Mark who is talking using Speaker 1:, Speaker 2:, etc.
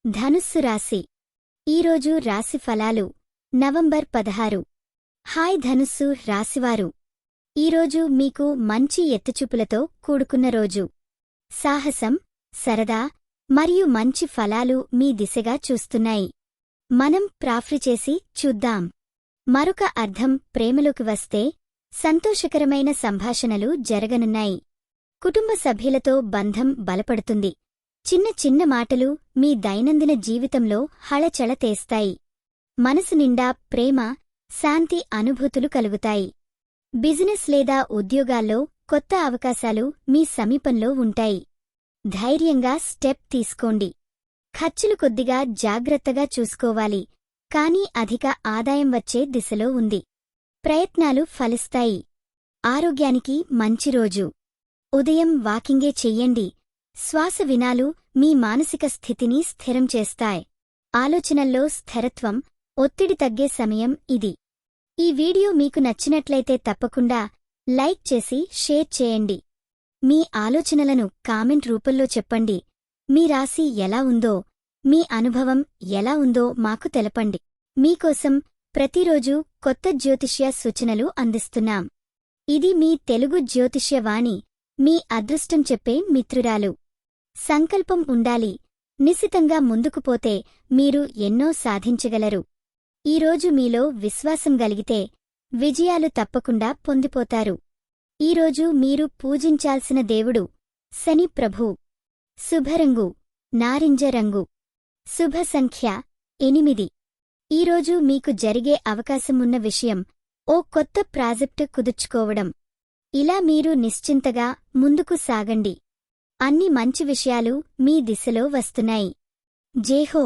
Speaker 1: ధనుస్సు రాశి ఈరోజు రాశి ఫలాలు నవంబర్ 16. హాయ్ ధనుస్సు రాశివారు, ఈరోజు మీకు మంచి ఎత్తుచూపులతో కూడుకున్న రోజు. సాహసం, సరదా మరియు మంచి ఫలాలు మీ దిశగా చూస్తున్నాయి. మనం ప్రాఫ్రిచేసి చూద్దాం. మరొక అర్థం ప్రేమలోకి వస్తే సంతోషకరమైన సంభాషణలు జరగనున్నాయి. కుటుంబ సభ్యులతో బంధం బలపడుతుంది. చిన్న చిన్న మాటలు మీ దైనందిన జీవితంలో హళచళ తెస్తాయి. మనసు నిండా ప్రేమ, శాంతి అనుభూతులు కలుగుతాయి. బిజినెస్ లేదా ఉద్యోగాల్లో కొత్త అవకాశాలు మీ సమీపంలో ఉంటాయి. ధైర్యంగా స్టెప్ తీసుకోండి. ఖర్చులు కొద్దిగా జాగ్రత్తగా చూసుకోవాలి, కానీ అధిక ఆదాయం వచ్చే దిశలో ఉంది. ప్రయత్నాలు ఫలిస్తాయి. ఆరోగ్యానికి మంచి రోజు. ఉదయం వాకింగే చెయ్యండి. శ్వాస వినాలు మీ మానసిక స్థితిని స్థిరం చేస్తాయి. ఆలోచనల్లో స్థిరత్వం, ఒత్తిడి తగ్గే సమయం ఇది. ఈ వీడియో మీకు నచ్చినట్లయితే తప్పకుండా లైక్ చేసి షేర్ చేయండి. మీ ఆలోచనలను కామెంట్ రూపంలో చెప్పండి. మీ రాశి ఎలా ఉందో, మీ అనుభవం ఎలా ఉందో మాకు తెలపండి. మీకోసం ప్రతిరోజూ కొత్త జ్యోతిష్య సూచనలు అందిస్తున్నాం. ఇది మీ తెలుగు జ్యోతిష్య వాణి, మీ అదృష్టం చెప్పే మిత్రురాలు. సంకల్పం ఉండాలి. నిశితంగా ముందుకు పోతే మీరు ఎన్నో సాధించగలరు. ఈరోజు మీలో విశ్వాసం గలిగితే విజయాలు తప్పకుండా పొందిపోతారు. ఈరోజు మీరు పూజించాల్సిన దేవుడు శని ప్రభు. శుభరంగు నారింజ రంగు. శుభ సంఖ్య 8. ఈరోజు మీకు జరిగే అవకాశమున్న విషయం ఓ కొత్త ప్రాజెక్టు కుదుర్చుకోవడం. ఇలా మీరు నిశ్చింతగా ముందుకు సాగండి. అన్ని మంచి విషయాలు మీ దిశలో వస్తున్నాయి. జై హో.